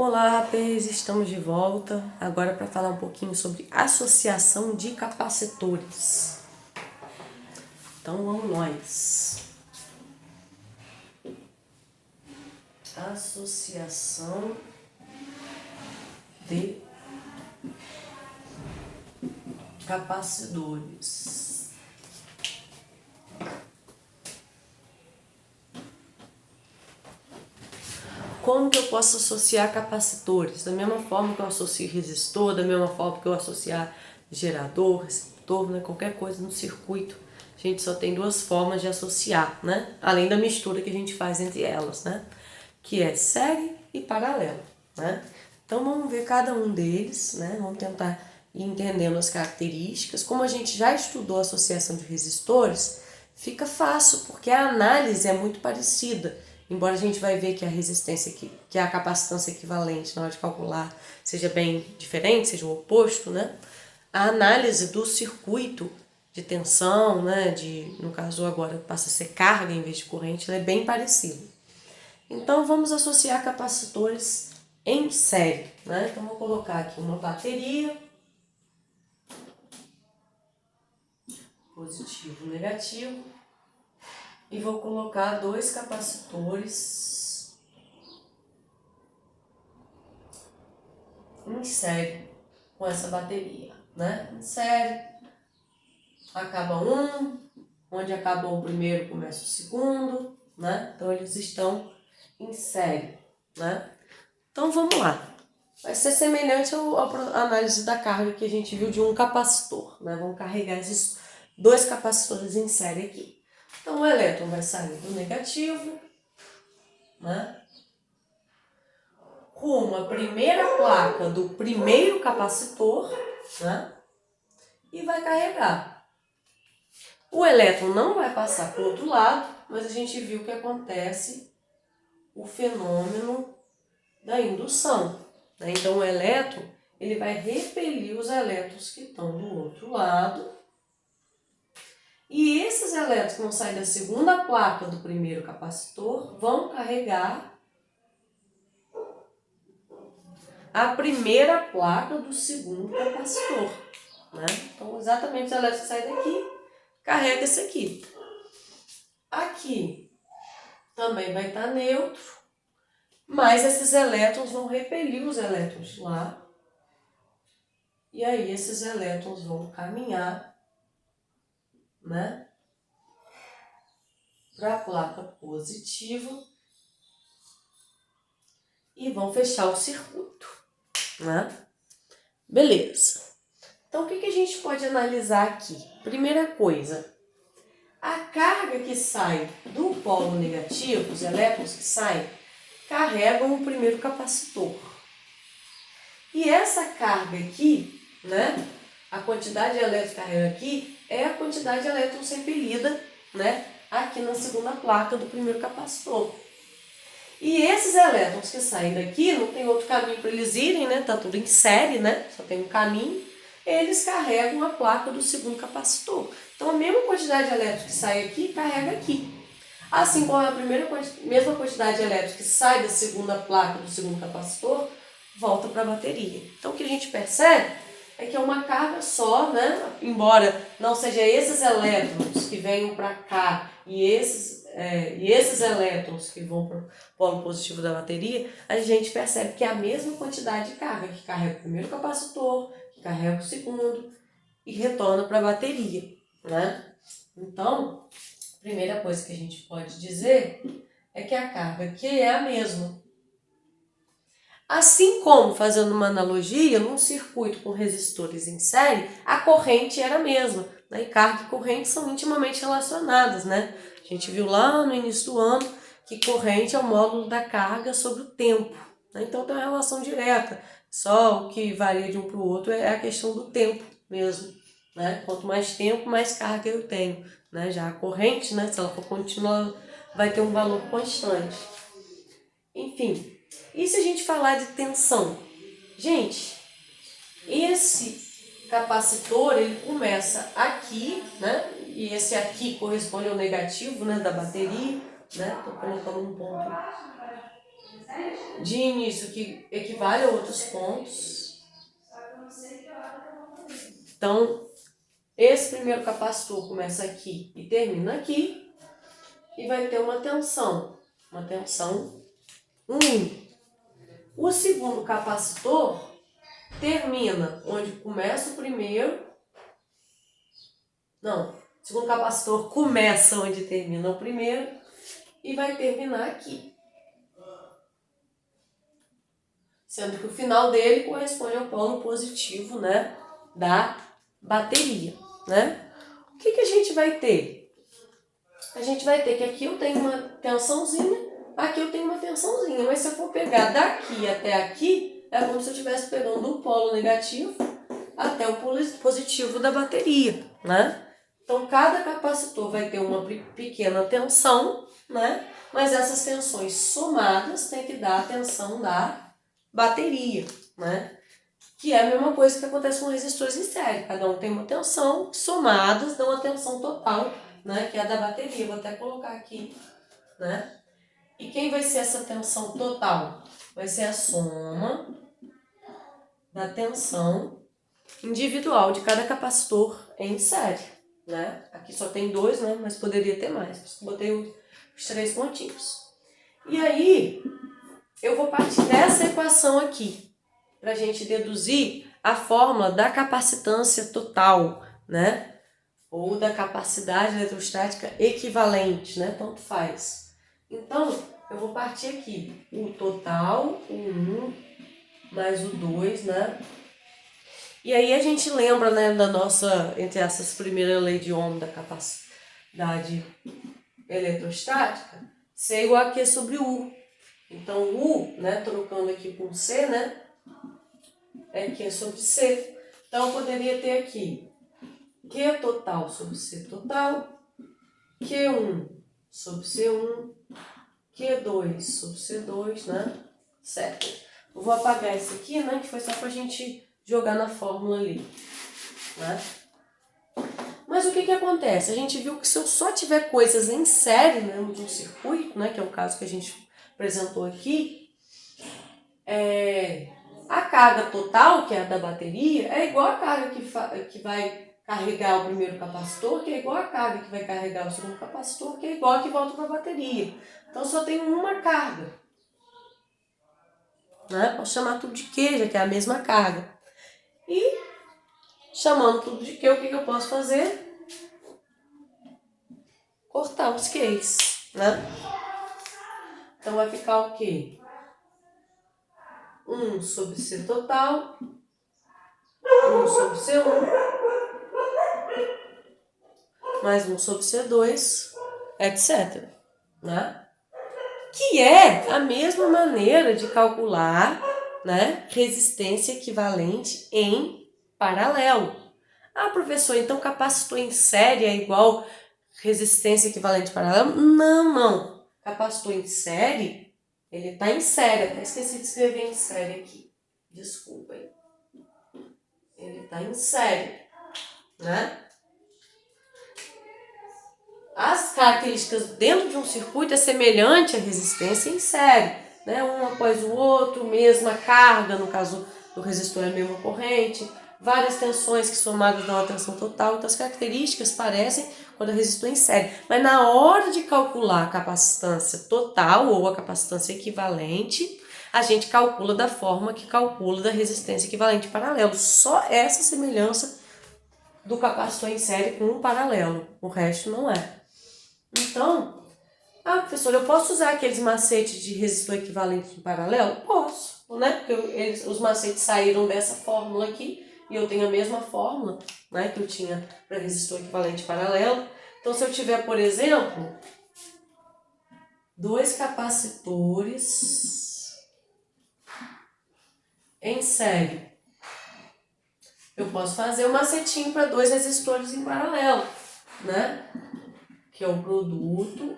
Olá, rapazes, estamos de volta agora para falar um pouquinho sobre associação de capacitores. Então vamos nós. Associação de capacitores. Como que eu posso associar capacitores? Da mesma forma que eu associo resistor, da mesma forma que eu associar gerador, receptor, né? Qualquer coisa no circuito. A gente só tem duas formas de associar, né? Além da mistura que a gente faz entre elas, né? Que é série e paralelo, né? Então vamos ver cada um deles, né? Vamos tentar ir entendendo as características. Como a gente já estudou a associação de resistores, fica fácil, porque a análise é muito parecida. Embora a gente vai ver que a resistência, que a capacitância equivalente na hora de calcular seja bem diferente, seja o oposto, né? A análise do circuito de tensão, né? No caso agora passa a ser carga em vez de corrente, ela é bem parecida. Então vamos associar capacitores em série, né? Então vou colocar aqui uma bateria, positivo, negativo, e vou colocar dois capacitores em série com essa bateria, né? Em série, acaba um, onde acaba o primeiro começa o segundo, né? Então eles estão em série, né? Então vamos lá. Vai ser semelhante à análise da carga que a gente viu de um capacitor, né? Vamos carregar esses dois capacitores em série aqui. Então o elétron vai sair do negativo, né? Rumo à primeira placa do primeiro capacitor, né? E vai carregar. O elétron não vai passar para o outro lado, mas a gente viu que acontece o fenômeno da indução, né? Então o elétron ele vai repelir os elétrons que estão do outro lado. E esses elétrons que vão sair da segunda placa do primeiro capacitor vão carregar a primeira placa do segundo capacitor, né? Então, exatamente os elétrons que saem daqui, carrega esse aqui. Aqui também vai estar neutro, mas esses elétrons vão repelir os elétrons de lá. E aí esses elétrons vão caminhar, né, para a placa positiva e vão fechar o circuito, né? Beleza. Então, o que a gente pode analisar aqui? Primeira coisa, a carga que sai do polo negativo, os elétrons que saem, carregam o primeiro capacitor. E essa carga aqui, né, a quantidade de elétrons que carrega aqui, é a quantidade de elétrons repelida, né, aqui na segunda placa do primeiro capacitor. E esses elétrons que saem daqui, não tem outro caminho para eles irem, né? Tá tudo em série, né? Só tem um caminho. Eles carregam a placa do segundo capacitor. Então, a mesma quantidade de elétrons que sai aqui, carrega aqui. Assim como a mesma quantidade de elétrons que sai da segunda placa do segundo capacitor, volta para a bateria. Então, o que a gente percebe é que é uma carga só, né? Embora não seja esses elétrons que venham para cá e esses elétrons que vão para o polo positivo da bateria, a gente percebe que é a mesma quantidade de carga, que carrega o primeiro capacitor, que carrega o segundo e retorna para a bateria, né? Então, a primeira coisa que a gente pode dizer é que a carga aqui é a mesma. Assim como, fazendo uma analogia, num circuito com resistores em série, a corrente era a mesma, né? E carga e corrente são intimamente relacionadas, né? A gente viu lá no início do ano que corrente é o módulo da carga sobre o tempo, né? Então tem uma relação direta, só o que varia de um para o outro é a questão do tempo mesmo, né? Quanto mais tempo, mais carga eu tenho, né? Já a corrente, né? Se ela for contínua, vai ter um valor constante. Enfim. E se a gente falar de tensão? Gente, esse capacitor, ele começa aqui, né? E esse aqui corresponde ao negativo, né, da bateria, né? Estou colocando um ponto de início que equivale a outros pontos. Então, esse primeiro capacitor começa aqui e termina aqui e vai ter uma tensão 1. O segundo capacitor termina onde começa o primeiro. Não, o segundo capacitor começa onde termina o primeiro e vai terminar aqui. Sendo que o final dele corresponde ao polo positivo, né, da bateria, né? O que a gente vai ter? A gente vai ter que aqui eu tenho uma tensãozinha, aqui eu tenho uma tensãozinha, mas se eu for pegar daqui até aqui, é como se eu estivesse pegando do polo negativo até o polo positivo da bateria, né? Então, cada capacitor vai ter uma pequena tensão, né? Mas essas tensões somadas têm que dar a tensão da bateria, né? Que é a mesma coisa que acontece com resistores em série. Cada um tem uma tensão, somadas dão a tensão total, né? Que é a da bateria. Vou até colocar aqui, né? E quem vai ser essa tensão total? Vai ser a soma da tensão individual de cada capacitor em série, né? Aqui só tem 2, né? Mas poderia ter mais. Botei os 3 pontinhos. E aí, eu vou partir dessa equação aqui, para a gente deduzir a fórmula da capacitância total, né? Ou da capacidade eletrostática equivalente, né? Tanto faz. Então, eu vou partir aqui. O total, o 1 mais o 2, né? E aí a gente lembra, né, da nossa, entre essas primeiras lei de Ohm da capacidade eletrostática, C igual a Q sobre U. Então, U, né, trocando aqui com C, né, é Q sobre C. Então, eu poderia ter aqui Q total sobre C total, Q1 sobre C1, Q2 sobre C2, né, certo? Eu vou apagar esse aqui, né, que foi só para a gente jogar na fórmula ali, né? Mas o que acontece? A gente viu que se eu só tiver coisas em série, né, de um circuito, né, que é o caso que a gente apresentou aqui, a carga total, que é a da bateria, é igual a carga que vai carregar o primeiro capacitor, que é igual a carga que vai carregar o segundo capacitor, que é igual a que volta para a bateria. Então, só tem uma carga. Né? Posso chamar tudo de Q, já que é a mesma carga. E, chamando tudo de Q, o que eu posso fazer? Cortar os Qs, né? Então, vai ficar o quê? 1 sobre C total, 1 sobre C1, mais 1 sobre C2, etc. Né? Que é a mesma maneira de calcular, né, resistência equivalente em paralelo. Ah, professor, então capacitor em série é igual resistência equivalente em paralelo? Não, não. Capacitor em série, ele está em série. Até esqueci de escrever em série aqui. Desculpem. Ele está em série, né? As características dentro de um circuito é semelhante à resistência em série, né? Um após o outro, mesma carga, no caso do resistor é a mesma corrente, várias tensões que somadas dão a tensão total. Então as características parecem quando o resistor é em série, mas na hora de calcular a capacitância total ou a capacitância equivalente, a gente calcula da forma que calcula da resistência equivalente paralelo. Só essa semelhança do capacitor em série com um paralelo, o resto não é. Então, professor, eu posso usar aqueles macetes de resistor equivalente em paralelo? Posso, né? Porque os macetes saíram dessa fórmula aqui e eu tenho a mesma fórmula, né, que eu tinha para resistor equivalente paralelo. Então, se eu tiver, por exemplo, 2 capacitores em série, eu posso fazer um macetinho para 2 resistores em paralelo, né? Que é o produto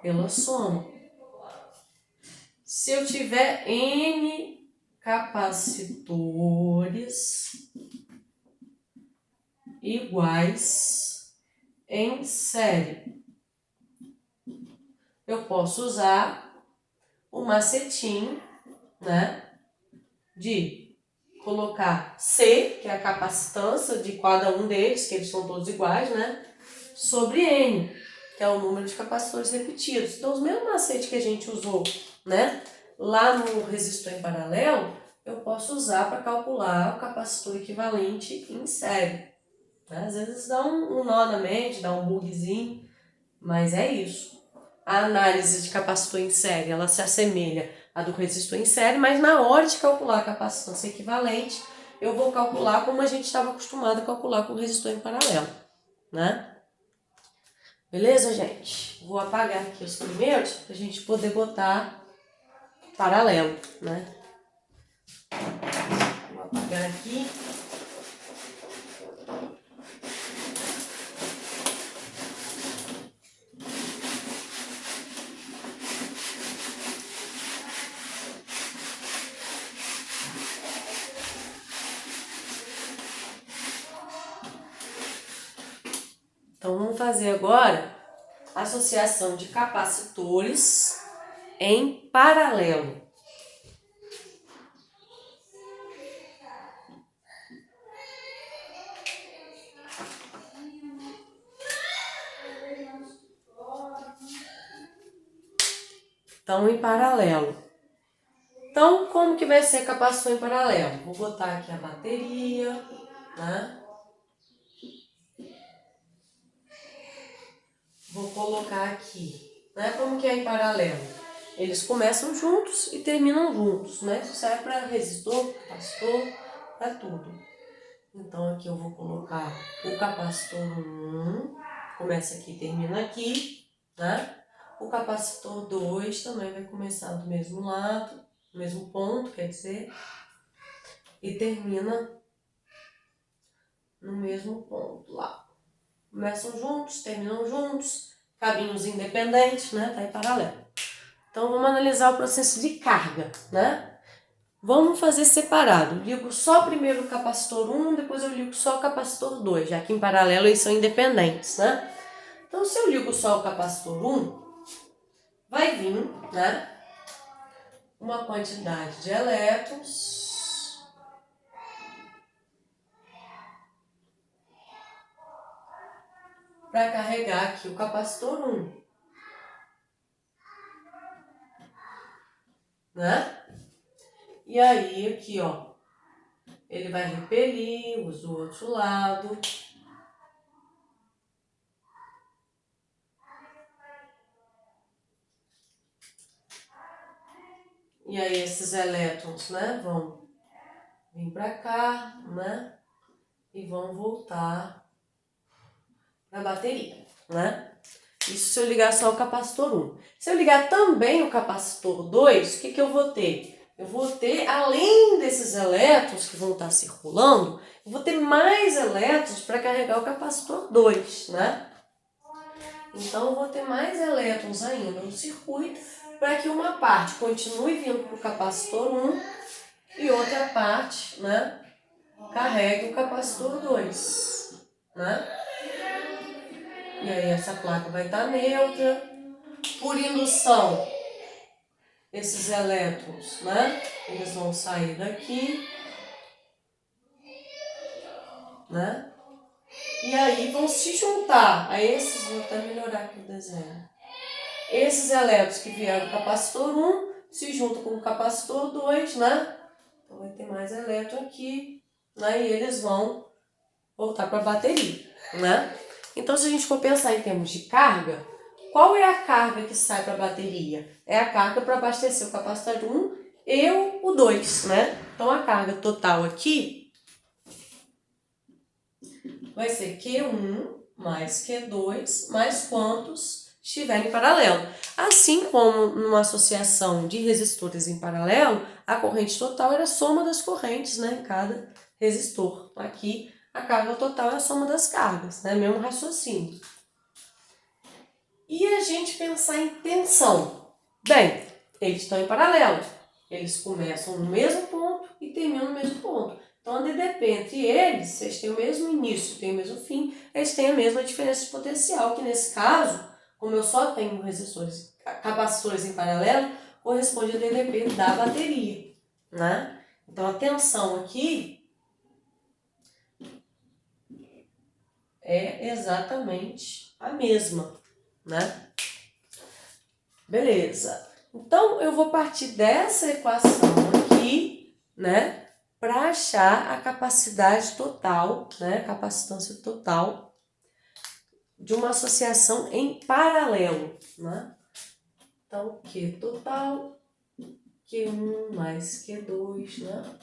pela soma. Se eu tiver N capacitores iguais em série, eu posso usar o macetinho, né, de colocar C, que é a capacitância de cada um deles, que eles são todos iguais, né, sobre N, que é o número de capacitores repetidos. Então, os mesmos macetes que a gente usou, né, lá no resistor em paralelo, eu posso usar para calcular o capacitor equivalente em série. Né? Às vezes dá um nó na mente, dá um bugzinho, mas é isso. A análise de capacitor em série, ela se assemelha à do resistor em série, mas na hora de calcular a capacitância equivalente, eu vou calcular como a gente estava acostumado a calcular com o resistor em paralelo, né? Beleza, gente? Vou apagar aqui os primeiros para a gente poder botar paralelo, né? Vou apagar aqui. Então, vamos fazer agora a associação de capacitores em paralelo. Então, em paralelo. Então, como que vai ser capacitor em paralelo? Vou botar aqui a bateria, né? Vou colocar aqui, né? Como que é em paralelo? Eles começam juntos e terminam juntos, né? Isso serve para resistor, capacitor, para tudo. Então, aqui eu vou colocar o capacitor 1, começa aqui e termina aqui, né? O capacitor 2 também vai começar do mesmo lado, do mesmo ponto, quer dizer, e termina no mesmo ponto lá. Começam juntos, terminam juntos, caminhos independentes, né? Tá em paralelo. Então, vamos analisar o processo de carga, né? Vamos fazer separado. Eu ligo só primeiro o capacitor 1, depois eu ligo só o capacitor 2, já que em paralelo eles são independentes, né? Então, se eu ligo só o capacitor 1, vai vir, né, uma quantidade de elétrons para carregar aqui o capacitor 1, né? E aí, aqui, ó, ele vai repelir os do outro lado. E aí, esses elétrons, né, vão vir para cá, né, e vão voltar para a bateria, né? Isso se eu ligar só o capacitor 1. Se eu ligar também o capacitor 2, o que eu vou ter? Eu vou ter, além desses elétrons que vão estar circulando, eu vou ter mais elétrons para carregar o capacitor 2, né? Então, eu vou ter mais elétrons ainda no circuito para que uma parte continue vindo para o capacitor 1 e outra parte, né, carregue o capacitor 2, né? E aí essa placa vai estar neutra. Por indução, esses elétrons, né, eles vão sair daqui, né? E aí vão se juntar a esses, vou até melhorar aqui o desenho. Esses elétrons que vieram do capacitor 1 se juntam com o capacitor 2, né? Então vai ter mais elétron aqui, né? E eles vão voltar para a bateria, né? Então, se a gente for pensar em termos de carga, qual é a carga que sai para a bateria? É a carga para abastecer o capacitor 1 e o 2, né? Então, a carga total aqui vai ser Q1 mais Q2 mais quantos estiverem em paralelo. Assim como numa associação de resistores em paralelo, a corrente total era a soma das correntes, né, em cada resistor. Aqui, a carga total é a soma das cargas, né, mesmo raciocínio. E a gente pensar em tensão. Bem, eles estão em paralelo. Eles começam no mesmo ponto e terminam no mesmo ponto. Então, a DDP entre eles, eles têm o mesmo início, têm o mesmo fim, eles têm a mesma diferença de potencial, que nesse caso, como eu só tenho resistores, capacitores em paralelo, corresponde a DDP da bateria, né? Então, a tensão aqui é exatamente a mesma, né? Beleza. Então, eu vou partir dessa equação aqui, né? Para achar a capacidade total, né? A capacitância total de uma associação em paralelo, né? Então, Q total, Q1 mais Q2, né?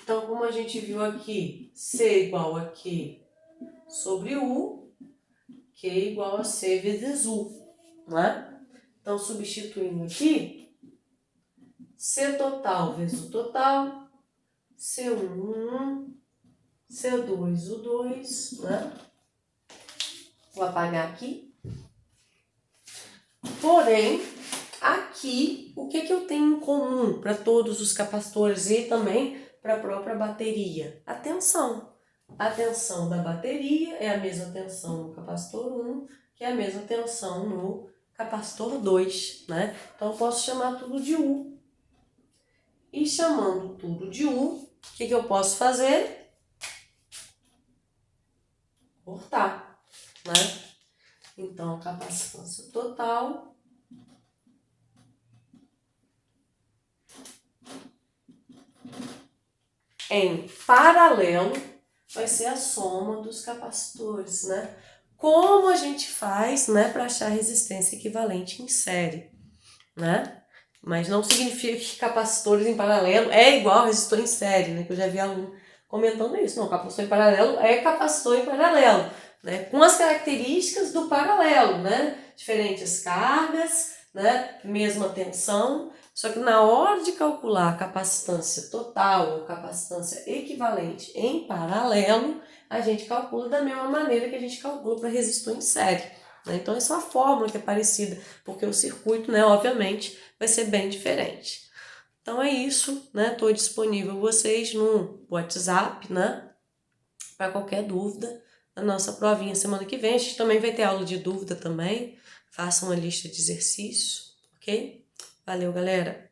Então, como a gente viu aqui, C igual a Q sobre U, Q igual a C vezes U, né? Então, substituindo aqui, C total vezes o total, C1, 1, C2, U2, né? Vou apagar aqui. Porém, aqui, o que eu tenho em comum para todos os capacitores e também para a própria bateria? A tensão. A tensão da bateria é a mesma tensão no capacitor 1, que é a mesma tensão no capacitor 2, né? Então, eu posso chamar tudo de U. E chamando tudo de U, o que eu posso fazer? Cortar, né? Então, a capacitância total em paralelo vai ser a soma dos capacitores, né? Como a gente faz, né, para achar resistência equivalente em série, né? Mas não significa que capacitores em paralelo é igual a resistor em série, né? Que eu já vi aluno comentando isso. Não, capacitor em paralelo é capacitor em paralelo, né? Com as características do paralelo, né? Diferentes cargas, né? Mesma tensão. Só que na hora de calcular a capacitância total ou capacitância equivalente em paralelo, a gente calcula da mesma maneira que a gente calcula para resistor em série. Né? Então, essa é uma fórmula que é parecida, porque o circuito, né, obviamente, vai ser bem diferente. Então, é isso, né? Estou disponível a vocês no WhatsApp, né? Para qualquer dúvida. A nossa provinha semana que vem, a gente também vai ter aula de dúvida também. Façam uma lista de exercícios, ok? Valeu, galera!